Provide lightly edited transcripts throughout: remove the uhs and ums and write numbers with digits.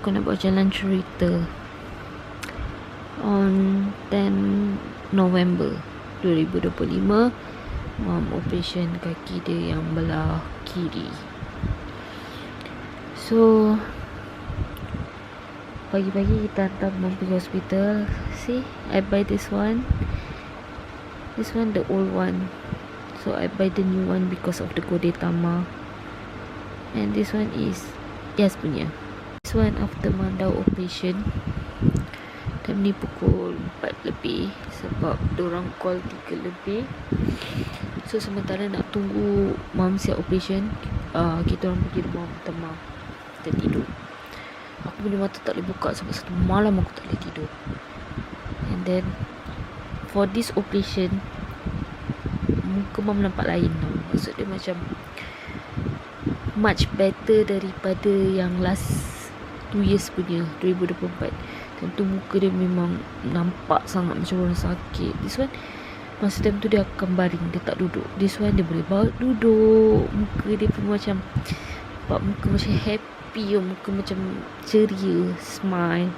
aku nak buat jalan cerita. On 10 November 2025, Mom operation kaki dia yang belah kiri. So pagi-pagi kita hantar Mom pergi hospital. See, I buy this one the old one, so I buy the new one because of the Kodetama. And this one is Yas punya. This one after Mandau operation. Time ni pukul 4 lebih sebab diorang call 3 lebih. So sementara nak tunggu Mom siap operation, kita orang pergi rumah Tama. Kita tidur. Aku punya mata tak boleh buka sampai 1 malam aku tak boleh tidur. And then for this operation, muka Mom nampak lain tau. Maksud dia macam much better daripada yang last 2 years punya 2024. Tentu muka dia memang nampak sangat macam orang sakit. This one masa time tu dia akan baring, dia tak duduk. This one dia boleh bawa duduk. Muka dia pun macam muka macam happy, muka macam ceria, smile.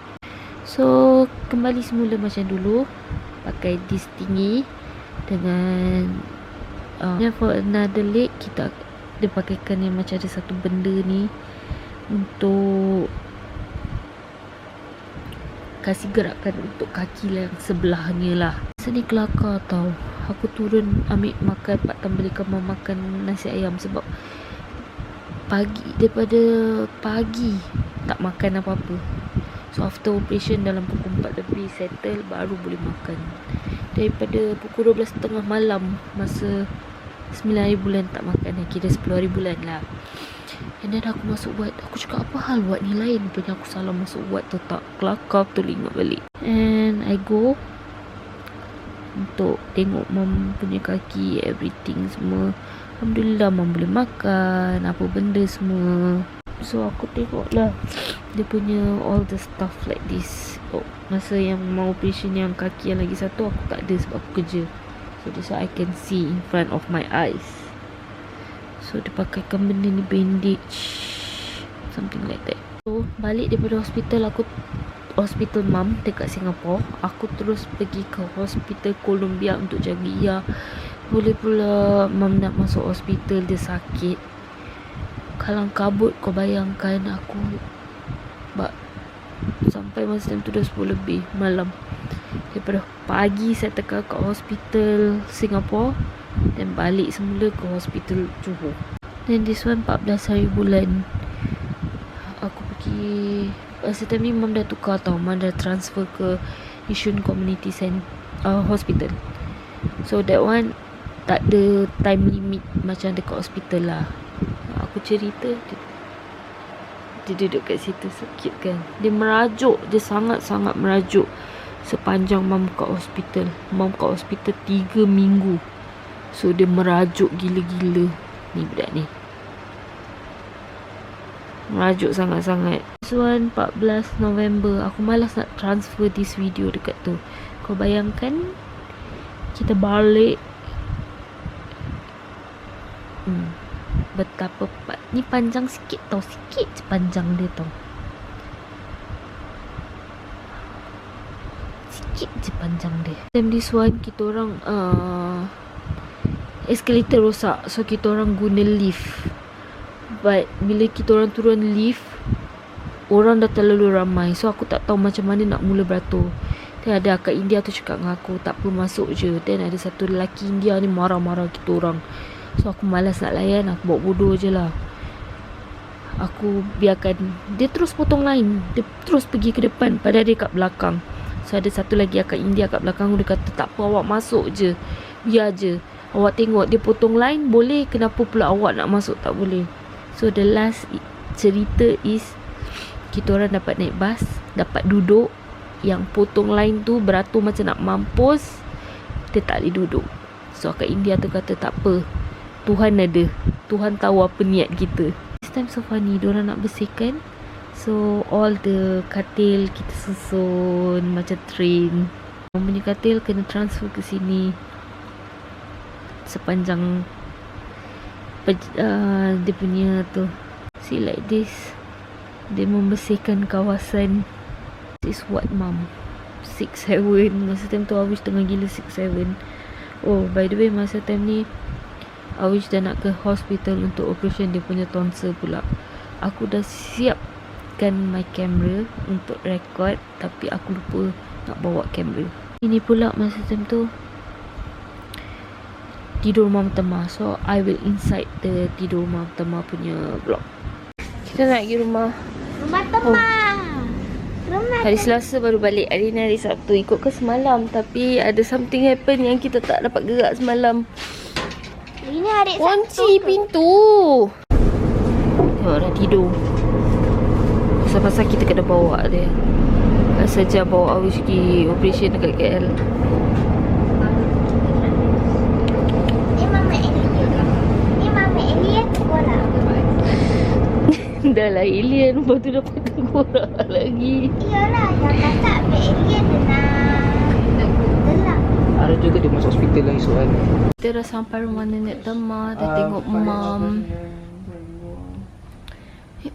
So kembali semula macam dulu, pakai disc tinggi dengan for another leg dia pakaikan yang macam ada satu benda ni untuk kasih gerakan untuk kaki yang sebelahnya lah. Masa ni kelakar tau. Aku turun ambil makan, Pak Tam belikan Mom makan nasi ayam sebab daripada pagi tak makan apa-apa. So after operation dalam pukul 4 lebih settle, baru boleh makan. Daripada pukul 12.30 malam, masa 9 hari bulan tak makan, kira 10 hari bulan lah. And then aku masuk ward. Aku cakap apa hal ward ni lain. Punya aku salah masuk ward tu, tak kelakar tu ingat balik. And I go untuk tengok Mom punya kaki, everything semua. Alhamdulillah Mom boleh makan, apa benda semua. So aku tengok lah dia punya all the stuff like this. Masa yang mau operation yang kaki yang lagi satu, aku tak ada sebab aku kerja. So that's why I can see in front of my eyes. So dia pakaikan benda ni, bandage, something like that. So balik daripada hospital Mom dekat Singapore, aku terus pergi ke hospital Columbia untuk jaga Ia. Boleh pula Mom nak masuk hospital, dia sakit. Kalang kabut, kau bayangkan aku sampai masa time tu dah 10 lebih malam. Daripada pagi saya tekan kat hospital Singapore dan balik semula ke hospital Johor. Dan this one 14 hari bulan aku pergi. Masa time ni Mom dah tukar tau. Mom dah transfer ke Yishun Community Hospital. So that one tak ada time limit macam dekat hospital lah. Aku cerita dia duduk kat situ, sakit kan. Dia merajuk, dia sangat-sangat merajuk sepanjang Mom kat hospital. Mom kat hospital 3 minggu. So dia merajuk gila-gila ni budak ni. Merajuk sangat-sangat. This one 14 November. Aku malas nak transfer this video dekat tu. Kau bayangkan kita balik betapa ni panjang sikit tau. Sikit je panjang dia tau. Sikit je panjang dia. Time this one kita orang escalator rosak. So kita orang guna lift. But bila kita orang turun lift, orang dah terlalu ramai. So aku tak tahu macam mana nak mula beratur. Dan ada akak India tu cakap dengan aku, tak apa masuk je. Dan ada satu lelaki India ni marah-marah kita orang. So aku malas nak layan, aku buat bodoh je lah. Aku biarkan dia terus potong line. Dia terus pergi ke depan, padahal dia kat belakang. So ada satu lagi akak India kat belakang. Dia kata tak apa, awak masuk je, biar je. Awak tengok dia potong line boleh, kenapa pula awak nak masuk tak boleh. So the last cerita is kita orang dapat naik bas, dapat duduk. Yang potong line tu beratur macam nak mampus, dia tak boleh duduk. So akak India tu kata tak apa, Tuhan ada, Tuhan tahu apa niat kita. This time so funny, diorang nak bersihkan. So all the katil kita susun macam train. Orang punya katil kena transfer ke sini sepanjang dia punya tu. See like this. Dia membersihkan kawasan. This is what mom 6-7. Masa time tu Awish tengah gila 6-7. Oh by the way, masa time ni Awish dah nak ke hospital untuk operation dia punya tonsil pula. Aku dah siapkan my camera untuk record, tapi aku lupa nak bawa kamera. Ini pula masa time tu tidur rumah pertama. So I will inside the tidur rumah pertama punya vlog. Kita nak pergi rumah teman. Hari Selasa baru balik. Hari ni hari Sabtu. Ikut ke semalam, tapi ada something happen yang kita tak dapat gerak semalam. Ini hari Kunci pintu. Tengok dah tidur. Pasal-pasal kita kena bawa dia. Saja bawa Awish pergi operation dekat KL. Dah lah alien, lepas tu dapat tengkorak lagi. Iyalah, yang kakak ambil alien dia nak gelap. Ada juga dia masuk hospital lagi soal. Kita dah sampai rumah nenek Temah. Dah tengok mam.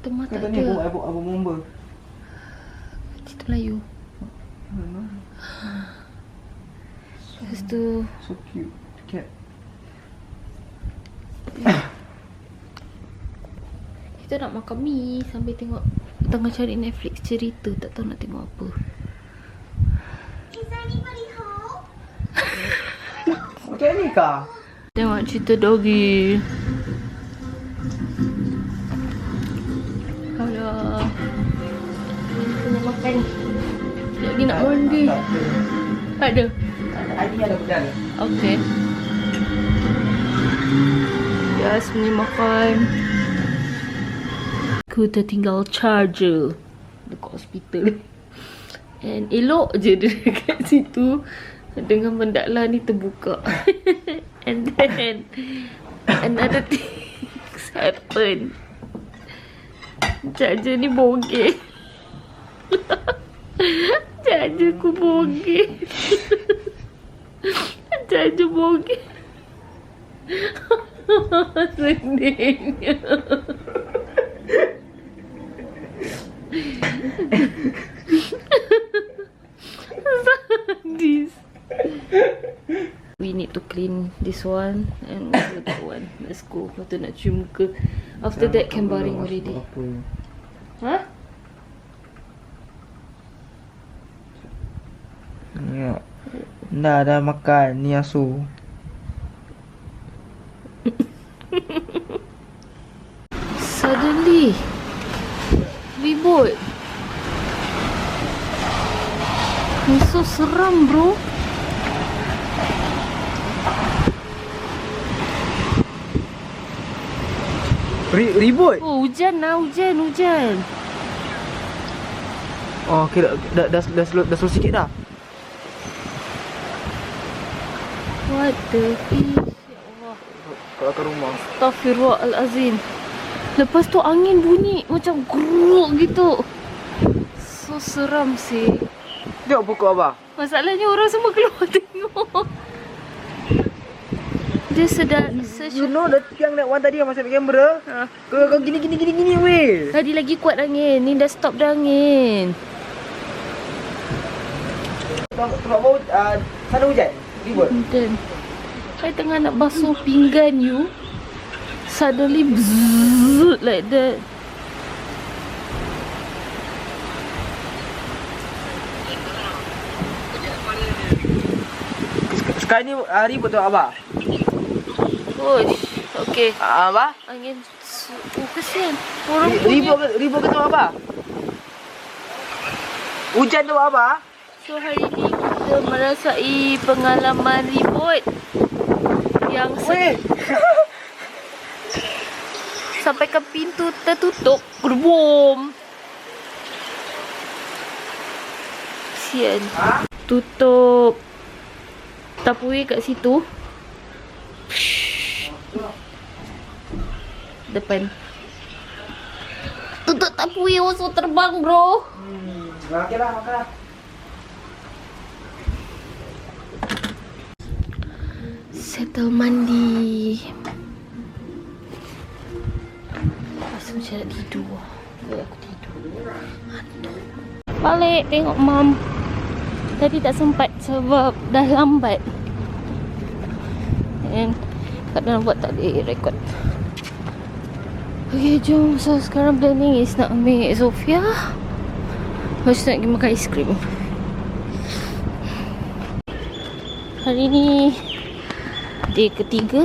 Temah tak Katanya ada. Abu Mumba. Cerita Melayu. Lepas tu So cute. Cat. kita nak makan mi sambil tengok, tengah cari Netflix cerita, tak tahu nak tengok apa. Is anybody home? Macam ni kah? Tengok cerita dogi. Alah, Kena makan. lagi nak mandi. Ada. Hari ni ada pedal. Okay. Yes, ni makan. Aku tertinggal charger dekat hospital. And elok je dia dekat situ dengan bendaklah ni terbuka. And then another things happen. Charger ni bogel. Charger ku bogel. Charger bogel. Sedihnya. Sadis. We need to clean this one and also that one. Let's go. Lepas tu nak cuci muka. After that can baring already. Ha? Ya. Dah makan ni asu. Suddenly ribut. It's so seram, bro. Ribut. Oh, hujan lah, hujan. Oh, kira dah slow sikit dah. What the fish? Ya Allah. Kalau ke rumah. Astaghfirullahalazim. Lepas tu angin bunyi macam geruk gitu. So seram sih. Tengok pokok abah. Masalahnya orang semua keluar tengok. Dia sedar You know the tiang that one tadi yang masih ambil kamera? Ha. Kau gini weh. Tadi lagi kuat angin. Ni dah stop dah angin. Sebab bau sana hujan. Ribut. Dan saya tengah nak basuh pinggan you. Suddenly bzzz like that. Sekarang ni ribut tu abah. Push. Okay. Abah? Angin. Oh, kesian. Orang punya. Ribut ke tu abah? Hujan tu abah? So hari ni kita merasai pengalaman ribut yang sampaikan pintu tertutup. Gerbom. Sian. Tutup tapui kat situ. Depan. Tutup tapui so terbang, bro. Okey lah, makan lah. Settle mandi. Rasa macam nak tidur. Aku tidur. Balik tengok mam. Tadi tak sempat sebab dah lambat. And kat dalam buat tak boleh rekod. Okay, jom. So sekarang planning is nak ambil Sofia. Lepas tu nak pergi makan aiskrim. Hari ni day ketiga.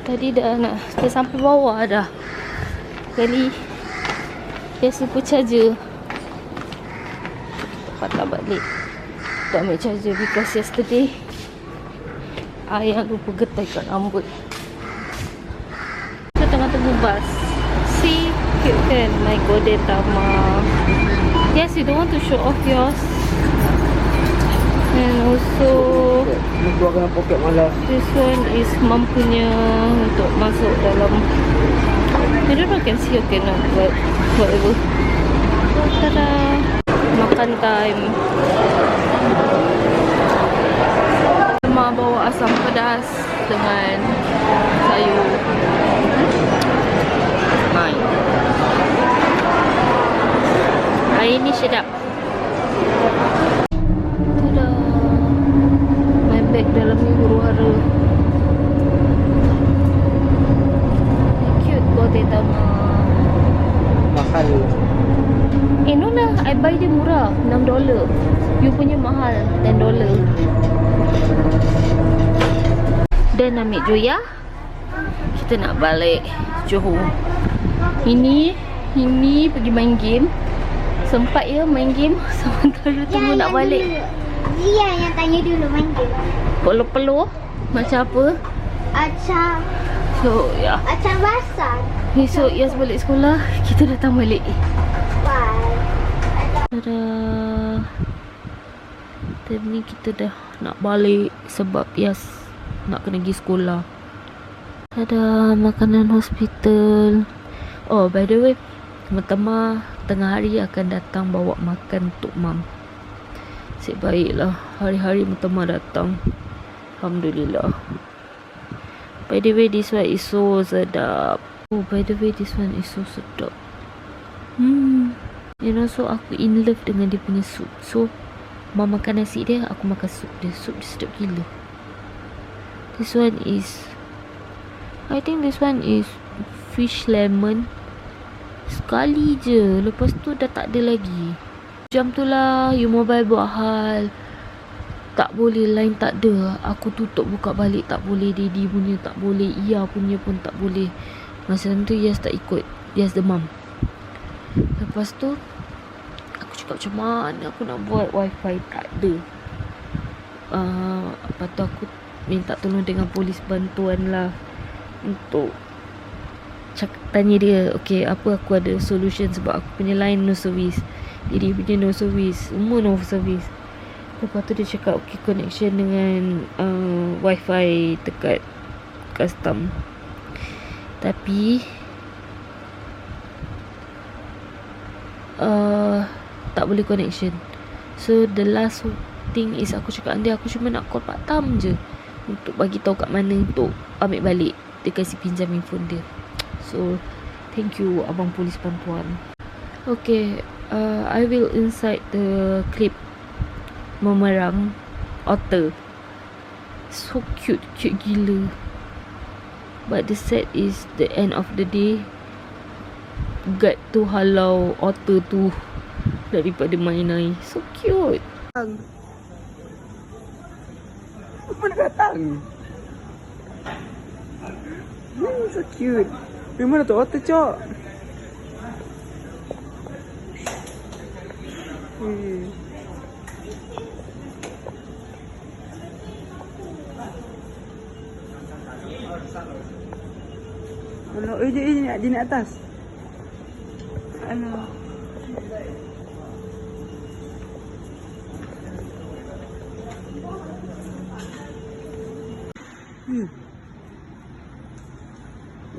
Tadi dah sampai bawah dah. Kali dia super charger. Patah balik tak ambil charger because yesterday ayah lupa getaikan rambut. Kita tengah tunggu bas. See, cute kan my Godetama. Yes, you don't want to show off yours. And also Nak keluarkan poket malas. this one is mom punya untuk masuk dalam. I don't know can see or cannot, but whatever. Tada! Makan time. Mak bawa asam pedas dengan sayur. Main. Hari ni sedap. Tada! My bag dalam ni huru-hara. Cute Godetama. Mahal. No lah, I buy dia murah, $6. You punya mahal, $10. Dan ambil Joya. Kita nak balik Johor. Ini pergi main game. Sempat ya main game sementara tunggu nak balik. Zia yang tanya dulu main game. Peluh-peluh macam apa? Acam. So ya, Acam basah. besok Yas balik sekolah, kita datang balik. Bye. Tada. Time ni kita dah nak balik sebab Yas nak kena pergi sekolah. Tada, makanan hospital. Oh, by the way, Teman-teman tengah hari akan datang bawa makan untuk mam. Asyik baiklah, hari-hari teman datang. Alhamdulillah. By the way, this one is so sedap. Oh, by the way, this one is so sedap. You know, so aku in love dengan dia punya sup. So, mam makan nasi dia, aku makan sup dia. Sup dia sedap gila. This one is, I think this one is fish lemon. Sekali je, lepas tu dah tak ada lagi. Jam tu lah, you mobile buat hal. Tak boleh, line tak ada. Aku tutup buka balik tak boleh. Daddy punya tak boleh, Ia punya pun tak boleh. Masa tu Yas tak ikut, Yas demam. Lepas tu aku cakap macam mana aku nak buat, wifi tak ada. Lepas tu aku minta tolong dengan polis bantuan lah. Untuk tanya dia, okay, apa aku ada solution sebab aku punya line no service, jadi punya no service, semua no service. Lepas tu dia cakap okay, connection dengan wifi dekat custom, tapi tak boleh connection. So the last thing is aku cakap dia, aku cuma nak call part time je untuk bagi tahu kat mana untuk ambil balik. Dia kasi pinjam handphone dia. So thank you abang polis bantuan. Okay, I will inside the clip memerang otter. So cute gila. But the sad is the end of the day, guard tu halau otter tu daripada main air. So cute. Mana datang? So cute. Mana tu otter cok? Alah, dia nak atas. Alah.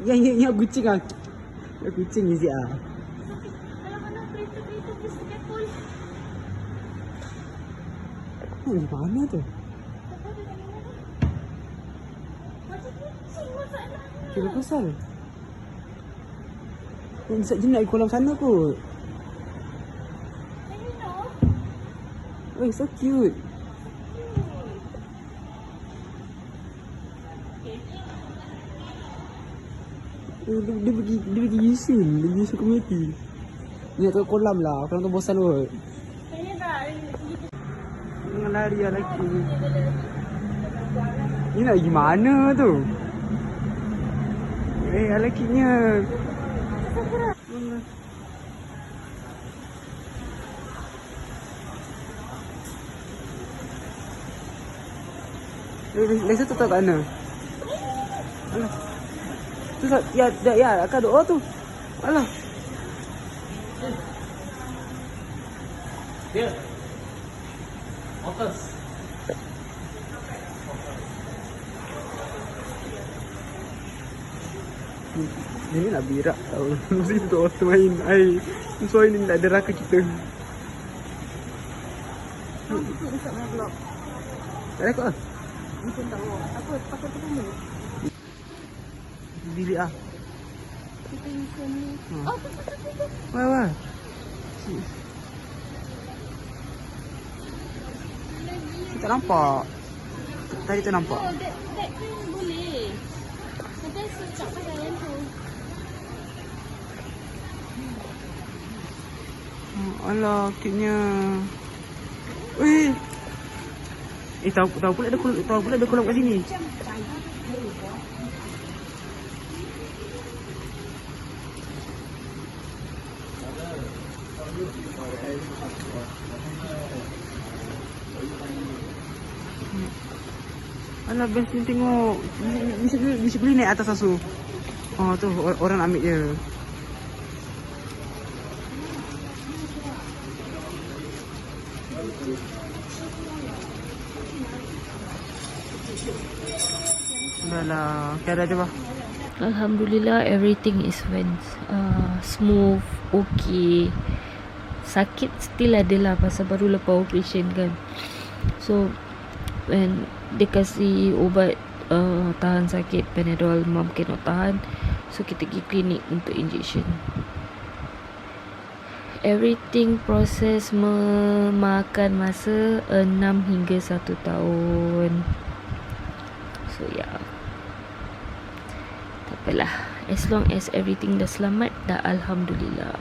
Yang kucing ah. Yang kucing ni sia. Di mana tu? Kira pasal. Yang jenak kolam sana kot. Oh, so cute. Dia pergi Yisun. Dia pergi Yisun community. Dia nak kolam lah. Kolam tu bosan kot. Jangan lari lah lelaki. Ni nak pergi mana tu? Lakinya. Lesa tu tahu kat mana? Alah. Tu ya, akak doa tu. Alah. Dia. Fokus. Dia ni nak berak tau. Mesti tu auto main air. So ini nak deraka kita. Tak rekod lah. Mungkin tahu. Apa pasal tu pun. Bilik ah. Kita ni. Oh, tu. Wah. Kita nampak. Tadi tu nampak. Oh, that pun boleh. Kita secap pakai yang tu. Alah, cute-nya. Weh. Tahu pula ada kolam kat sini. Alah, best ni tengok. Bisa beli naik atas asu. Oh, tu orang ambil je. Dah lah, Kiara je bah. Alhamdulillah, everything is went smooth, okay. Sakit still ada lah pasal baru lepas operation kan. So when dia kasi ubat tahan sakit, Panadol, mom cannot tahan, so kita pergi klinik untuk injection. Everything proses memakan masa 6 hingga 1 tahun. So yeah, tak apalah, as long as everything dah selamat, dah alhamdulillah.